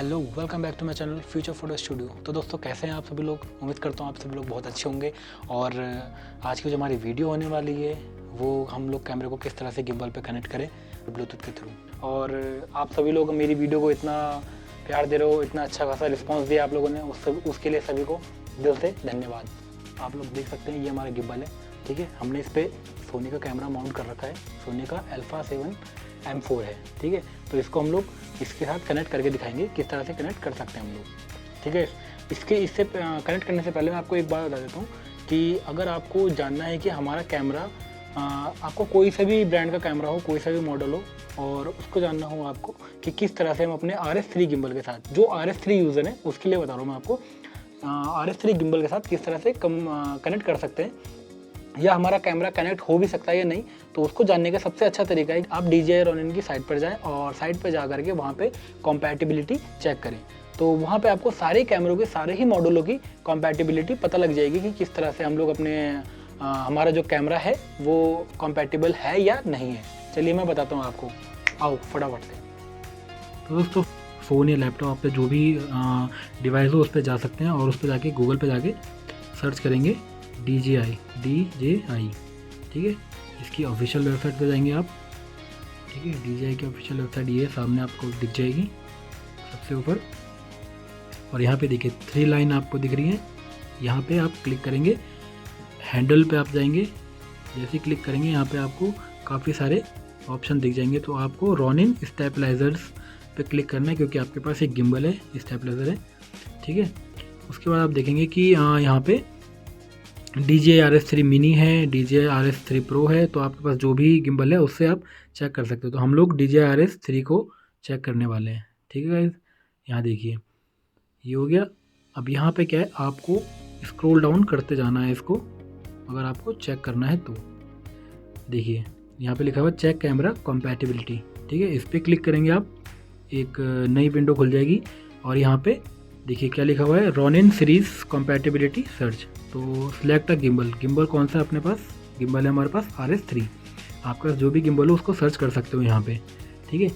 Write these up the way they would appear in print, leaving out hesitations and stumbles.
Hello, welcome back to my channel Future Photo Studio. तो दोस्तों, कैसे हैं आप सभी लोग? उम्मीद करता हूँ आप सभी लोग बहुत अच्छे होंगे। और आज की जो हमारी वीडियो होने वाली है वो हम लोग कैमरे को किस तरह से गिम्बल पे कनेक्ट करें ब्लूटूथ के थ्रू। और आप सभी लोग मेरी वीडियो को इतना प्यार दे रहे हो, इतना अच्छा खासा रिस्पॉन्स दिया आप लोगों ने, उसके लिए सभी को दिल से धन्यवाद। आप लोग देख सकते हैं ये हमारा गिम्बल है, ठीक है। हमने इस पर सोनी का कैमरा माउंट कर रखा है, सोनी का Alpha 7 M4 है, ठीक है। तो इसको हम लोग इसके साथ कनेक्ट करके दिखाएंगे किस तरह से कनेक्ट कर सकते हैं हम लोग, ठीक है। इससे कनेक्ट करने से पहले मैं आपको एक बात बता देता हूँ कि अगर आपको जानना है कि हमारा कैमरा, आपको कोई सा भी ब्रांड का कैमरा हो, कोई सा भी मॉडल हो, और उसको जानना हो आपको कि किस तरह से हम अपने RS3 गिम्बल के साथ, जो RS3 यूज़र है उसके लिए बता रहा हूँ मैं आपको, RS3 गिम्बल के साथ किस तरह से कनेक्ट कर सकते हैं, या हमारा कैमरा कनेक्ट हो भी सकता है या नहीं। तो उसको जानने का सबसे अच्छा तरीका है आप DJI Ronin की साइट पर जाएं और साइट पर जा करके वहाँ पे कॉम्पैटिबिलिटी चेक करें। तो वहाँ पे आपको सारे कैमरों के, सारे ही मॉडलों की कॉम्पैटिबिलिटी पता लग जाएगी कि किस तरह से हम लोग अपने हमारा जो कैमरा है वो कॉम्पैटिबल है या नहीं है। चलिए मैं बताता हूँ आपको, आओ फटाफट से। तो दोस्तों, फ़ोन या लैपटॉप पे जो भी डिवाइस हो उस पर जा सकते हैं और उस पर जाके गूगल पे जाके सर्च करेंगे DJI, ठीक है। इसकी ऑफिशियल वेबसाइट पे जाएंगे आप, ठीक है। DJI की ऑफिशियल वेबसाइट ये सामने आपको दिख जाएगी सबसे ऊपर, और यहाँ पे देखिए 3 लाइन आपको दिख रही हैं। यहाँ पे आप क्लिक करेंगे, हैंडल पे आप जाएंगे, जैसे ही क्लिक करेंगे यहाँ पे आपको काफ़ी सारे ऑप्शन दिख जाएंगे। तो आपको Ronin स्टेबलाइजर्स पे क्लिक करना है, क्योंकि आपके पास एक गिम्बल है, स्टेबलाइजर है, ठीक है। उसके बाद आप देखेंगे कि यहाँ पे DJI RS3 मिनी है, DJI RS3 Pro है। तो आपके पास जो भी गिम्बल है उससे आप चेक कर सकते हो। तो हम लोग DJI RS3 को चेक करने वाले हैं, ठीक है गाइस। यहाँ देखिए ये हो गया। अब यहाँ पे क्या है, आपको स्क्रॉल डाउन करते जाना है इसको, अगर आपको चेक करना है तो। देखिए यहाँ पे लिखा हुआ चेक कैमरा कॉम्पैटिबिलिटी, ठीक है। इस पर क्लिक करेंगे आप, एक नई विंडो खुल जाएगी और यहाँ पे देखिए क्या लिखा हुआ है, Ronin सीरीज कॉम्पैटिबिलिटी सर्च। तो सिलेक्ट अ गिम्बल कौन सा अपने पास गिम्बल है, हमारे पास RS3। आपके पास जो भी गिम्बल हो उसको सर्च कर सकते हो यहाँ पे, ठीक है।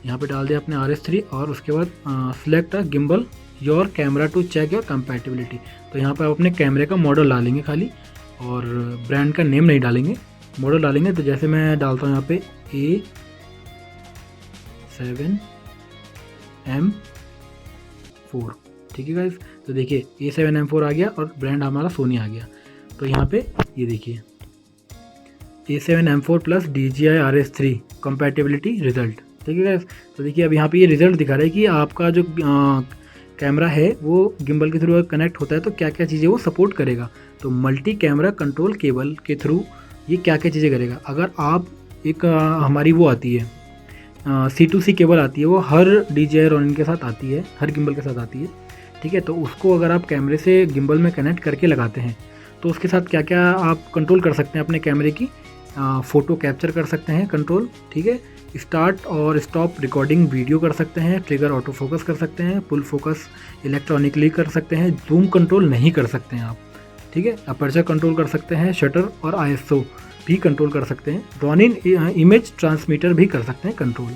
यहाँ पे डाल दिया आपने RS3 और उसके बाद select a gimbal your camera to check your compatibility. तो यहाँ पर आप अपने कैमरे का मॉडल डालेंगे खाली, और ब्रांड का नेम नहीं डालेंगे, मॉडल डालेंगे। तो जैसे मैं डालता हूँ यहाँ पे A7M4, ठीक है गाइस। तो देखिए A7M4 आ गया और ब्रांड हमारा सोनी आ गया। तो यहाँ पे ये देखिए A7M4 plus DJI RS3 compatibility result, ठीक है गाइस। तो देखिए अब यहाँ पे ये रिजल्ट दिखा रहा है कि आपका जो कैमरा है वो गिम्बल के थ्रू कनेक्ट होता है तो क्या क्या चीज़ें वो सपोर्ट करेगा। तो मल्टी कैमरा कंट्रोल केबल के थ्रू ये क्या क्या चीज़ें करेगा। अगर आप एक हमारी वो आती है C2C केबल आती है, वो हर DJI Ronin के साथ आती है, हर गिम्बल के साथ आती है, ठीक है। तो उसको अगर आप कैमरे से गिम्बल में कनेक्ट करके लगाते हैं तो उसके साथ क्या क्या आप कंट्रोल कर सकते हैं अपने कैमरे की। फ़ोटो कैप्चर कर सकते हैं कंट्रोल, ठीक है। स्टार्ट और स्टॉप रिकॉर्डिंग वीडियो कर सकते हैं, ट्रिगर ऑटो फोकस कर सकते हैं, पुल फोकस इलेक्ट्रॉनिकली कर सकते हैं, जूम कंट्रोल नहीं कर सकते हैं आप, ठीक है। अपर्चर कंट्रोल कर सकते हैं, शटर और ISO भी कंट्रोल कर सकते हैं, Ronin इमेज ट्रांसमीटर भी कर सकते हैं कंट्रोल।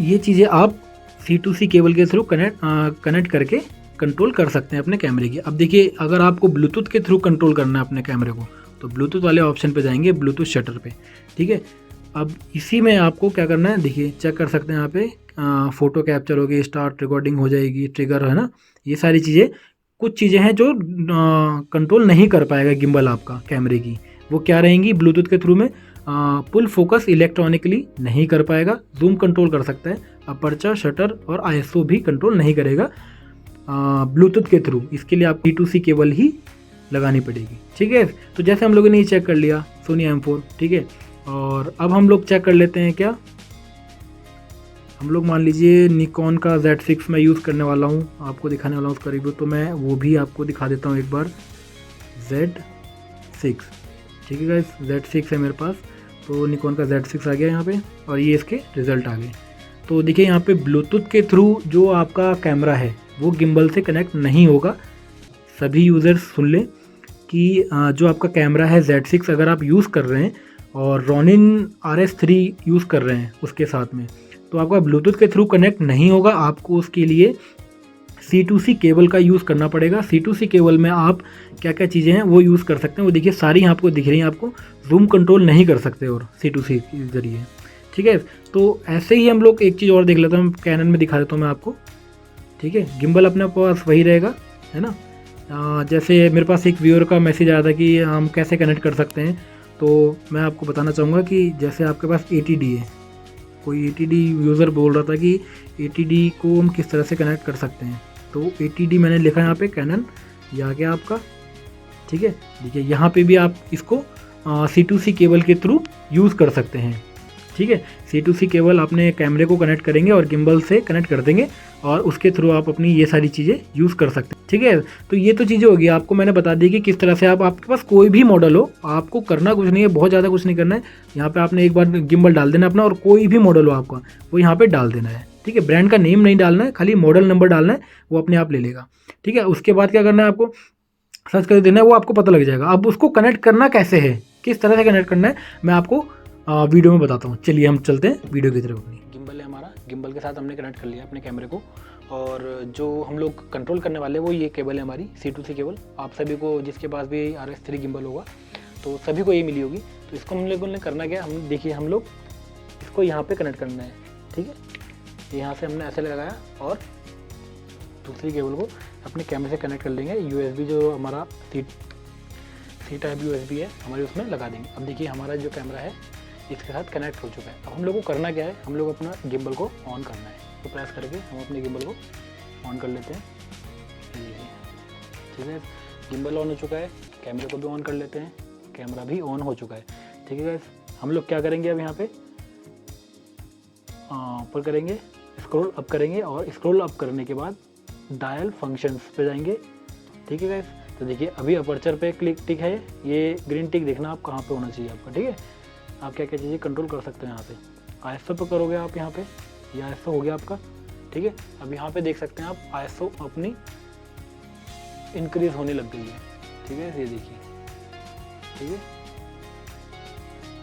ये चीज़ें आप C2C केबल के थ्रू कनेक्ट करके कंट्रोल कर सकते हैं अपने कैमरे की। अब देखिए अगर आपको ब्लूटूथ के थ्रू कंट्रोल करना है अपने कैमरे को तो ब्लूटूथ वाले ऑप्शन पे जाएंगे, ब्लूटूथ शटर पे, ठीक है। अब इसी में आपको क्या करना है, देखिए चेक कर सकते हैं यहाँ पे फ़ोटो कैप्चर होगी, स्टार्ट रिकॉर्डिंग हो जाएगी, ट्रिगर है ना, ये सारी चीज़ें। कुछ चीज़ें हैं जो कंट्रोल नहीं कर पाएगा गिम्बल आपका कैमरे की, वो क्या रहेंगी ब्लूटूथ के थ्रू में। पुल फोकस इलेक्ट्रॉनिकली नहीं कर पाएगा, जूम कंट्रोल कर सकता है, अपर्चर शटर और ISO भी कंट्रोल नहीं करेगा ब्लूटूथ के थ्रू। इसके लिए आप C2C केबल ही लगानी पड़ेगी, ठीक है। तो जैसे हम लोगों ने ये चेक कर लिया सोनी M4, ठीक है। और अब हम लोग चेक कर लेते हैं क्या, हम लोग मान लीजिए निकॉन का Z6 मैं यूज़ करने वाला हूँ, आपको दिखाने वाला हूँ उसका रिव्यू। तो मैं वो भी आपको दिखा देता हूँ एक बार, Z6, ठीक है गाइस, Z6 है मेरे पास। तो निकॉन का Z6 आ गया यहाँ पे और ये इसके रिज़ल्ट आ गए। तो देखिए यहाँ पे ब्लूटूथ के थ्रू जो आपका कैमरा है वो गिम्बल से कनेक्ट नहीं होगा। सभी यूज़र्स सुन लें कि जो आपका कैमरा है Z6 अगर आप यूज़ कर रहे हैं और Ronin RS3 यूज़ कर रहे हैं उसके साथ में, तो आपका ब्लूटूथ के थ्रू कनेक्ट नहीं होगा। आपको उसके लिए C2C केबल का यूज़ करना पड़ेगा। C2C केबल में आप क्या क्या चीज़ें हैं वो यूज़ कर सकते हैं, वो देखिए सारी यहाँ आपको दिख रही हैं। आपको जूम कंट्रोल नहीं कर सकते और C2C के ज़रिए, ठीक है। तो ऐसे ही हम लोग एक चीज़ और देख लेते हैं, कैनन में दिखा देता हूँ मैं आपको, ठीक है। गिम्बल अपने पास वही रहेगा, है ना। जैसे मेरे पास एक व्यूअर का मैसेज आया था कि हम कैसे कनेक्ट कर सकते हैं, तो मैं आपको बताना चाहूँगा कि जैसे आपके पास ATD है, कोई ATD यूज़र बोल रहा था कि ATD को हम किस तरह से कनेक्ट कर सकते हैं। तो ATD मैंने लिखा यहाँ पे कैनन, ये आ गया आपका, ठीक है। देखिए यहाँ पे भी आप इसको C2C केबल के थ्रू यूज़ कर सकते हैं, ठीक है। C2C केबल अपने कैमरे को कनेक्ट करेंगे और गिम्बल से कनेक्ट कर देंगे और उसके थ्रू आप अपनी ये सारी चीज़ें यूज़ कर सकते हैं, ठीक है। तो ये तो चीज़ें होगी, आपको मैंने बता दी कि किस तरह से आपके पास कोई भी मॉडल हो, आपको करना कुछ नहीं है, बहुत ज़्यादा कुछ नहीं करना है। यहाँ पे आपने एक बार गिम्बल डाल देना अपना, और कोई भी मॉडल हो आपका वो यहाँ पे डाल देना है, ठीक है। ब्रांड का नेम नहीं डालना है, खाली मॉडल नंबर डालना है, वो अपने आप ले लेगा, ठीक है। उसके बाद क्या करना है, आपको सर्च कर देना है, वो आपको पता लग जाएगा। अब उसको कनेक्ट करना कैसे है, किस तरह से कनेक्ट करना है, मैं आपको वीडियो में बताता हूँ। चलिए हम चलते हैं वीडियो की तरफ। अपनी गिम्बल है हमारा, गिम्बल के साथ हमने कनेक्ट कर लिया अपने कैमरे को, और जो हम लोग कंट्रोल करने वाले हैं वो ये केबल है हमारी C2C केबल। आप सभी को जिसके पास भी RS3 गिम्बल होगा तो सभी को ये मिली होगी। तो इसको हम लोगों ने करना क्या, हम देखिए हम लोग इसको यहाँ पे कनेक्ट करना है, ठीक है। यहाँ से हमने ऐसे लगाया और दूसरी केबल को अपने कैमरे से कनेक्ट कर लेंगे। USB जो हमारा C टाइप USB है हमारे उसमें लगा देंगे। अब देखिए हमारा जो कैमरा है इसके साथ कनेक्ट हो चुका है। अब हम लोग को करना क्या है, हम लोग अपना गिम्बल को ऑन करना है। तो प्रेस करके हम अपने गिम्बल को ऑन कर लेते हैं, ठीक है। गिम्बल ऑन हो चुका है, कैमरे को भी ऑन कर लेते हैं, कैमरा भी ऑन हो चुका है, ठीक है। हम लोग क्या करेंगे, अब यहाँ पे ऊपर करेंगे, स्क्रॉल अप करेंगे, और स्क्रॉल अप करने के बाद डायल फंक्शंस पे जाएंगे, ठीक है गाइस। तो देखिए अभी अपर्चर पे टिक है, ये ग्रीन टिक देखना आप कहाँ पे होना चाहिए आपका, ठीक है। आप क्या क्या चीज़ें कंट्रोल कर सकते हैं यहाँ पे। ISO पे करोगे आप यहाँ पे, ये ISO हो गया आपका, ठीक है। अब यहाँ पे देख सकते हैं आप ISO अपनी इंक्रीज होने लग गई है, ठीक है। ये देखिए, ठीक है।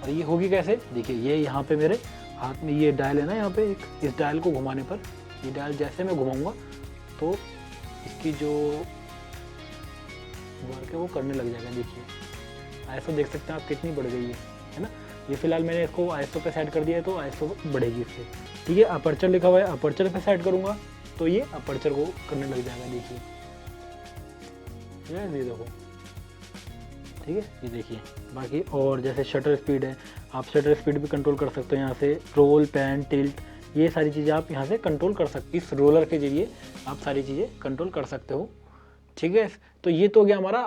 और ये होगी कैसे, देखिए ये यहाँ पे मेरे हाथ में ये डायल है ना, यहाँ पे इस डायल को घुमाने पर, ये डायल जैसे मैं घुमाऊँगा तो इसकी जो वर्क है वो करने लग जाएगा। देखिए ISO देख सकते हैं आप कितनी बढ़ गई है ना। ये फिलहाल मैंने इसको ISO पे सेट कर दिया है तो ISO बढ़ेगी इससे, ठीक है। अपर्चर लिखा हुआ है, अपर्चर पे सेट करूँगा तो ये अपर्चर को करने लग जाएगा। देखिए ये देखो, ठीक है। ये देखिए बाकी और जैसे शटर स्पीड है, आप शटर स्पीड भी कंट्रोल कर सकते हो यहाँ से। रोल, पैन, टिल्ट, ये सारी चीज़ें आप यहाँ से कंट्रोल कर सकते, इस रोलर के जरिए आप सारी चीज़ें कंट्रोल कर सकते हो, ठीक है। तो ये तो हो गया हमारा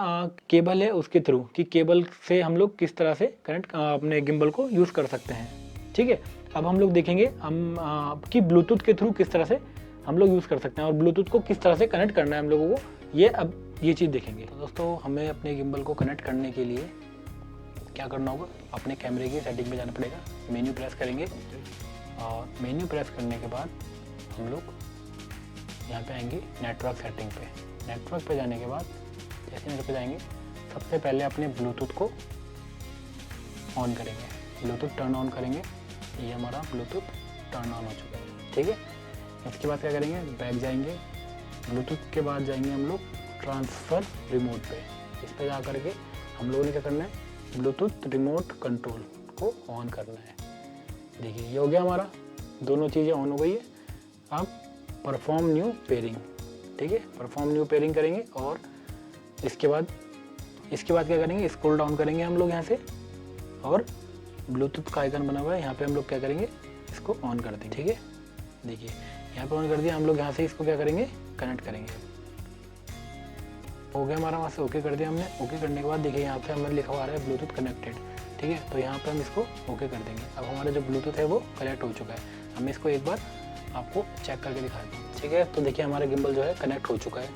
केबल है उसके थ्रू, कि केबल से हम लोग किस तरह से कनेक्ट अपने गिम्बल को यूज़ कर सकते हैं, ठीक है। अब हम लोग देखेंगे हम कि ब्लूटूथ के थ्रू किस तरह से हम लोग यूज़ कर सकते हैं और ब्लूटूथ को किस तरह से कनेक्ट करना है हम लोगों को, ये अब ये चीज़ देखेंगे। तो दोस्तों हमें अपने गिम्बल को कनेक्ट करने के लिए क्या करना होगा, अपने कैमरे की सेटिंग में जाना पड़ेगा, मेन्यू प्रेस करेंगे, और मेन्यू प्रेस करने के बाद हम लोग यहाँ पे आएंगे नेटवर्क सेटिंग पे। नेटवर्क पे जाने के बाद जैसे नेटवर्क पे जाएंगे, सबसे पहले अपने ब्लूटूथ को ऑन करेंगे, ब्लूटूथ टर्न ऑन करेंगे। ये हमारा ब्लूटूथ टर्न ऑन हो चुका है, ठीक है। इसके बाद क्या करेंगे, बैक जाएंगे, ब्लूटूथ के बाद जाएंगे हम लोग ट्रांसफ़र रिमोट पे। इस पर जा करके हम लोगों ने क्या करना है, ब्लूटूथ रिमोट कंट्रोल को ऑन करना है। देखिए ये हो गया हमारा, दोनों चीज़ें ऑन हो गई है। अब परफॉर्म न्यू पेयरिंग, ठीक है, परफॉर्म न्यू पेयरिंग करेंगे। और इसके बाद क्या करेंगे, स्क्रॉल डाउन करेंगे हम लोग यहाँ से, और ब्लूटूथ का आइकन बना हुआ है यहाँ पे हम लोग क्या करेंगे, इसको ऑन कर देंगे, ठीक है। देखिए यहाँ पे ऑन कर दिया हम लोग, यहाँ से इसको क्या करेंगे, कनेक्ट करेंगे। हो गया हमारा, वहाँ से ओके कर दिया हमने। ओके करने के बाद देखिए यहाँ पे हमें लिखा हुआ आ रहा है ब्लूटूथ कनेक्टेड, ठीक है। तो यहाँ पे हम इसको ओके कर देंगे। अब हमारा जो ब्लूटूथ है वो कनेक्ट हो चुका है। हम इसको एक बार आपको चेक करके दिखाता हूँ, ठीक है। तो देखिए हमारा गिम्बल जो है कनेक्ट हो चुका है,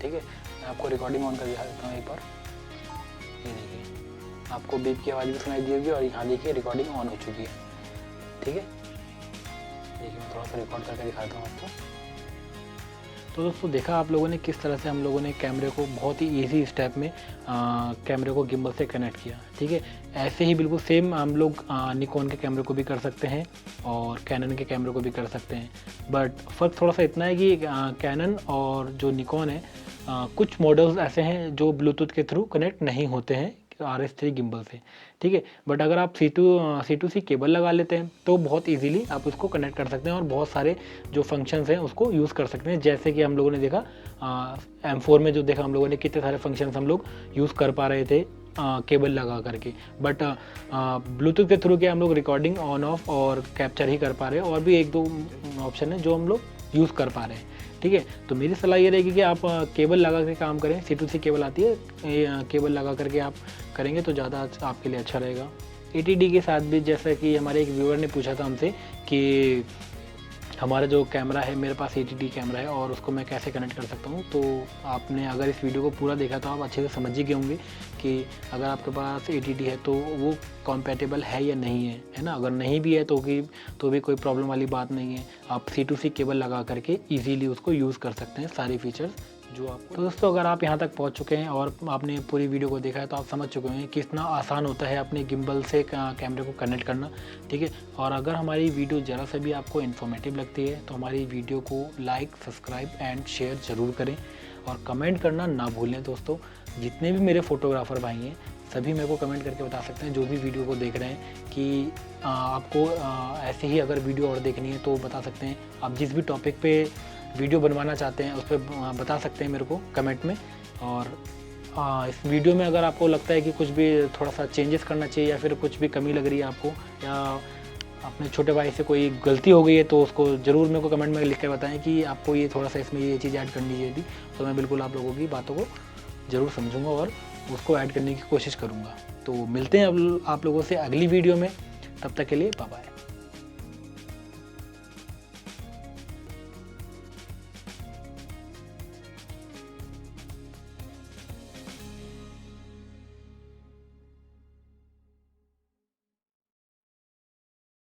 ठीक है। मैं आपको रिकॉर्डिंग ऑन कर दिखा देता हूँ एक बार। ये देखिए आपको बीप की आवाज़ भी सुनाई दी होगी, और यहाँ देखिए रिकॉर्डिंग ऑन हो चुकी है, ठीक है। देखिए मैं थोड़ा सा रिकॉर्ड करके दिखाता हूँ आपको। तो दोस्तों देखा आप लोगों ने किस तरह से हम लोगों ने कैमरे को बहुत ही ईजी स्टेप में कैमरे को गिम्बल से कनेक्ट किया। ठीक है, ऐसे ही बिल्कुल सेम हम लोग निकॉन के कैमरे को भी कर सकते हैं और कैनन के कैमरे को भी कर सकते हैं। बट फ़र्क थोड़ा सा इतना है कि कैनन और जो निकॉन है कुछ मॉडल्स ऐसे हैं जो ब्लूटूथ के थ्रू कनेक्ट नहीं होते हैं RS3 गिम्बल से। ठीक है, बट अगर आप C2C केबल लगा लेते हैं तो बहुत इजीली आप उसको कनेक्ट कर सकते हैं और बहुत सारे जो फंक्शंस हैं उसको यूज़ कर सकते हैं। जैसे कि हम लोगों ने देखा M4 में जो देखा हम लोगों ने कितने सारे फंक्शंस हम लोग यूज़ कर पा रहे थे केबल लगा करके। बट ब्लूटूथ के थ्रू क्या हम लोग रिकॉर्डिंग ऑन ऑफ और कैप्चर ही कर पा रहे हैं, और भी 1-2 ऑप्शन है जो हम लोग यूज़ कर पा रहे हैं। ठीक है, तो मेरी सलाह ये रहेगी कि आप केबल लगा के काम करें। C2C केबल आती है, केबल लगा करके आप करेंगे तो ज़्यादा आपके लिए अच्छा रहेगा। ATD के साथ भी जैसा कि हमारे एक व्यूअर ने पूछा था हमसे कि हमारा जो कैमरा है, मेरे पास ATD कैमरा है और उसको मैं कैसे कनेक्ट कर सकता हूँ। तो आपने अगर इस वीडियो को पूरा देखा तो आप अच्छे से समझ ही गए होंगे कि अगर आपके पास ATD है तो वो कॉम्पैटिबल है या नहीं है ना। अगर नहीं भी है तो भी कोई प्रॉब्लम वाली बात नहीं है। आप C2C केबल लगा करके ईजीली उसको यूज़ कर सकते हैं सारी फीचर्स जो आपको। तो दोस्तों अगर आप यहाँ तक पहुँच चुके हैं और आपने पूरी वीडियो को देखा है तो आप समझ चुके हैं कितना आसान होता है अपने गिम्बल से कैमरे को कनेक्ट करना। ठीक है, और अगर हमारी वीडियो ज़रा सा भी आपको इन्फॉर्मेटिव लगती है तो हमारी वीडियो को लाइक, सब्सक्राइब एंड शेयर ज़रूर करें और कमेंट करना ना भूलें। दोस्तों जितने भी मेरे फोटोग्राफ़र भाई हैं सभी मेरे को कमेंट करके बता सकते हैं, जो भी वीडियो को देख रहे हैं, कि आपको ऐसे ही अगर वीडियो और देखनी है तो बता सकते हैं। आप जिस भी टॉपिक पे वीडियो बनवाना चाहते हैं उस पर बता सकते हैं मेरे को कमेंट में। और इस वीडियो में अगर आपको लगता है कि कुछ भी थोड़ा सा चेंजेस करना चाहिए या फिर कुछ भी कमी लग रही है आपको, या अपने छोटे भाई से कोई गलती हो गई है, तो उसको ज़रूर मेरे को कमेंट में लिख कर बताएं कि आपको ये थोड़ा सा इसमें ये चीज़ ऐड करनी चाहिए थी। तो मैं बिल्कुल आप लोगों की बातों को ज़रूर समझूंगा और उसको ऐड करने की कोशिश करूँगा। तो मिलते हैं अब आप लोगों से अगली वीडियो में, तब तक के लिए बाय बाय।